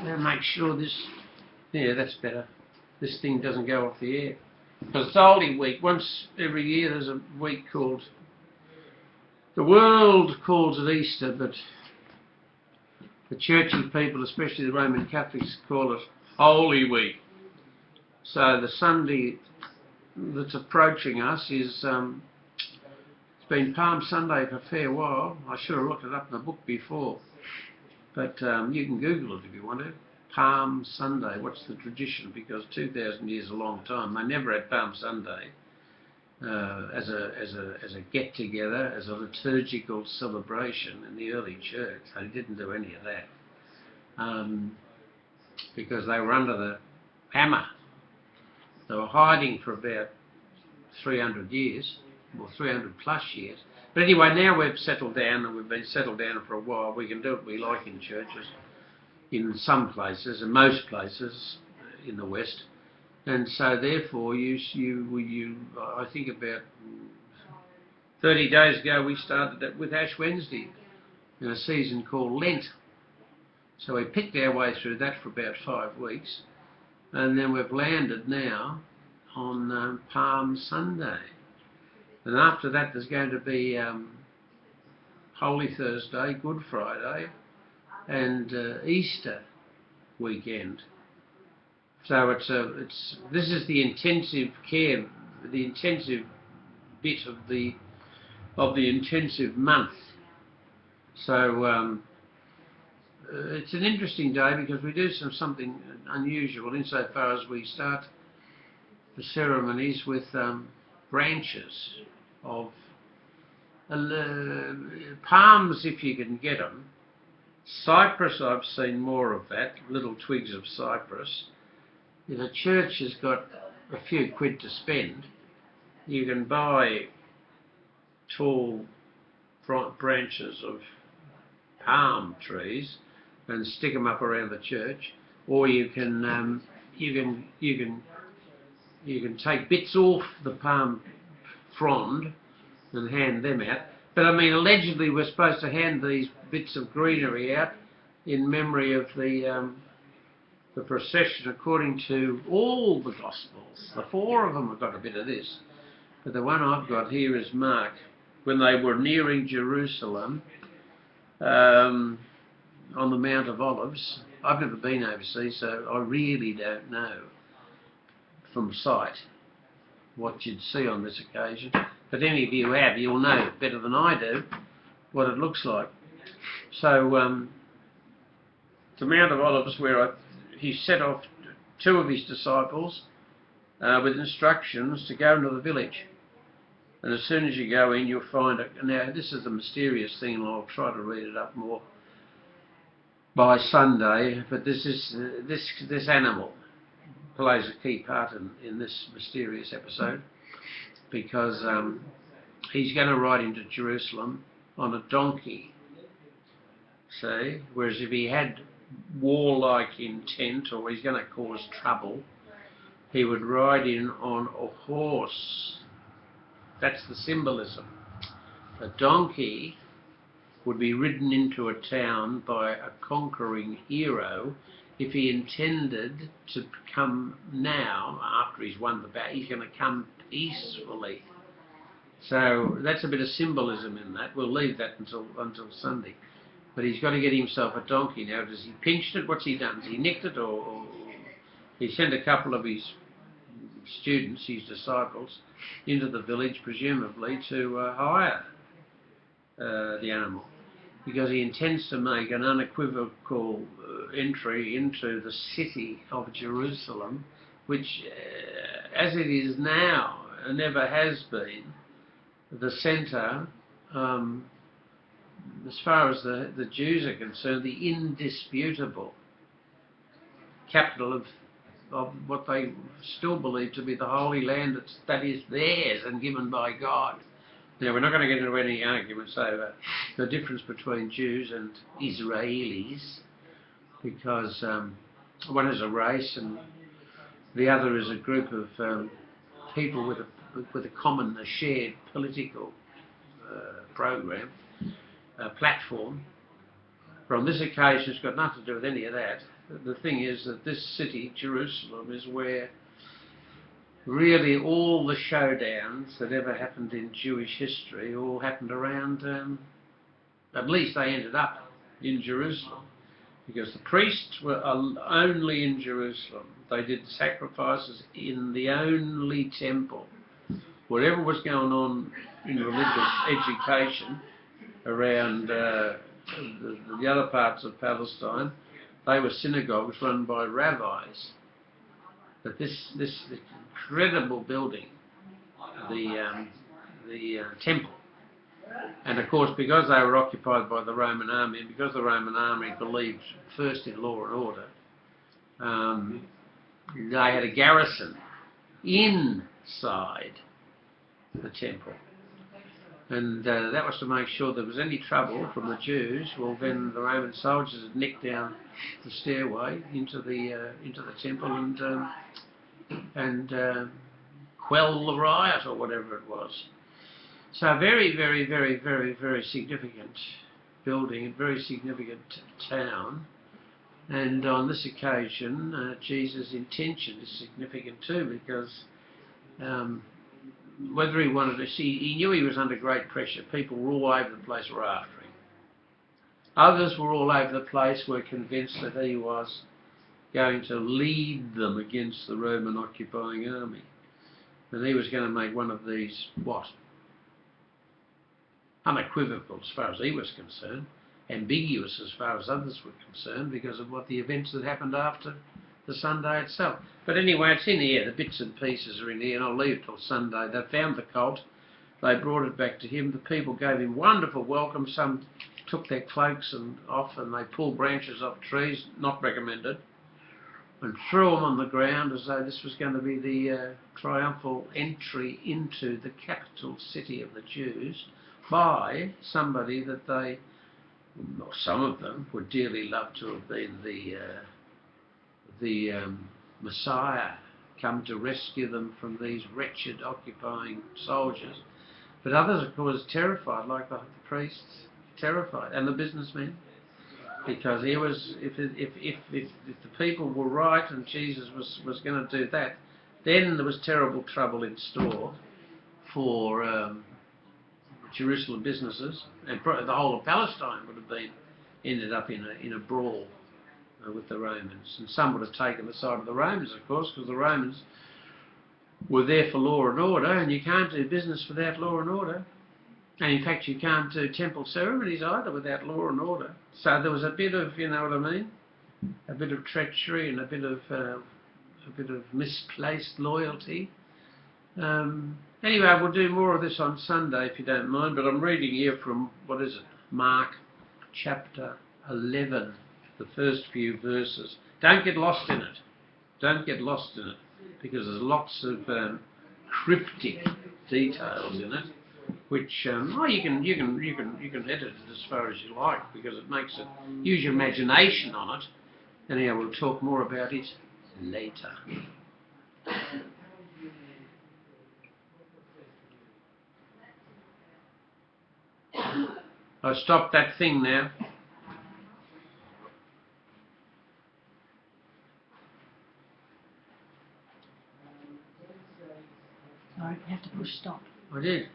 Now make sure this, yeah, that's better. This thing doesn't go off the air. Because it's Holy Week. Once every year there's a week called, the world calls it Easter, but the churchy people, especially the Roman Catholics, call it Holy Week. So the Sunday that's approaching us is, it's been Palm Sunday for a fair while. I should have looked it up in the book before, but you can Google it if you want to. Palm Sunday, what's the tradition? Because 2,000 years is a long time. They never had Palm Sunday as a get-together, as a liturgical celebration in the early church. They didn't do any of that because they were under the hammer. They were hiding for about 300 years, or 300 plus years. But anyway, now we've settled down, and we've been settled down for a while. We can do what we like in churches, in some places, and most places in the West. And so therefore, I think about 30 days ago, we started it with Ash Wednesday in a season called Lent. So we picked our way through that for about 5 weeks. And then we've landed now on Palm Sunday. And after that there's going to be Holy Thursday, Good Friday and Easter weekend. So this is the intensive care, the intensive bit of the intensive month. So it's an interesting day because we do something unusual insofar as we start the ceremonies with branches of palms, if you can get them. Cypress, I've seen more of that, little twigs of cypress. If a church has got a few quid to spend, you can buy tall branches of palm trees and stick them up around the church, or you can take bits off the palm frond and hand them out. But I mean, allegedly we're supposed to hand these bits of greenery out in memory of the procession according to all the Gospels. The 4 of them have got a bit of this, but the one I've got here is Mark, when they were nearing Jerusalem, on the Mount of Olives. I've never been overseas, so I really don't know from sight what you'd see on this occasion. But any of you have, you'll know better than I do what it looks like. So the Mount of Olives, where he set off 2 of his disciples with instructions to go into the village. And as soon as you go in, you'll find it. Now, this is a mysterious thing, and I'll try to read it up more by Sunday, but this animal plays a key part in this mysterious episode, because he's going to ride into Jerusalem on a donkey, see, whereas if he had warlike intent or he's going to cause trouble, he would ride in on a horse. That's the symbolism. A donkey would be ridden into a town by a conquering hero. If he intended to come now, after he's won the battle, he's going to come peacefully. So that's a bit of symbolism in that. We'll leave that until Sunday. But he's got to get himself a donkey now. Has he pinched it? What's he done? Has he nicked it? Or he sent a couple of his students, his disciples, into the village, presumably to hire the animal, because he intends to make an unequivocal entry into the city of Jerusalem, which, as it is now, never has been the centre, as far as the Jews are concerned, the indisputable capital of what they still believe to be the Holy Land that is theirs and given by God. Now, we're not going to get into any arguments over the difference between Jews and Israelis, because one is a race and the other is a group of people with a common, a shared political platform. But on this occasion, it's got nothing to do with any of that. the thing is that this city, Jerusalem, is where really all the showdowns that ever happened in Jewish history all happened around, at least they ended up in Jerusalem, because the priests were only in Jerusalem. They did sacrifices in the only temple. Whatever was going on in religious education around the other parts of Palestine, they were synagogues run by rabbis. But this incredible building, the temple, and of course because they were occupied by the Roman army, and because the Roman army believed first in law and order, they had a garrison inside the temple. And that was to make sure there was any trouble from the Jews. Well, then the Roman soldiers would nick down the stairway into the temple and quell the riot or whatever it was. So very, very, very, very, very significant building and very significant town. And on this occasion, Jesus' intention is significant too, because whether he wanted to see, he knew he was under great pressure. People were all over the place were after him. Others were all over the place, were convinced that he was going to lead them against the Roman occupying army. And he was going to make one of these, what? Unequivocal as far as he was concerned, ambiguous as far as others were concerned, because of what the events that happened after the Sunday itself. But anyway, it's in here, the bits and pieces are in here, and I'll leave it till Sunday. They found the colt, they brought it back to him, the people gave him wonderful welcome. Some took their cloaks and off, and they pulled branches off trees, not recommended, and threw them on the ground as though this was going to be the triumphal entry into the capital city of the Jews by somebody that they, or some of them, would dearly love to have been the Messiah, come to rescue them from these wretched occupying soldiers. But others, of course, terrified, like the priests, terrified, and the businessmen, because he was, if the people were right and Jesus was going to do that, then there was terrible trouble in store for Jerusalem businesses, and the whole of Palestine would have ended up in a brawl with the Romans, and some would have taken the side of the Romans, of course, because the Romans were there for law and order, and you can't do business without law and order, and in fact you can't do temple ceremonies either without law and order. So there was a bit of, you know what I mean, a bit of treachery and a bit of misplaced loyalty. Anyway, we'll do more of this on Sunday if you don't mind, but I'm reading here from, what is it, Mark chapter 11, the first few verses. Don't get lost in it. Don't get lost in it, because there's lots of cryptic details in it, which you can edit it as far as you like, because it makes it, use your imagination on it. Anyhow, we'll talk more about it later. I've stopped that thing now. Sorry, you have to push stop. I did.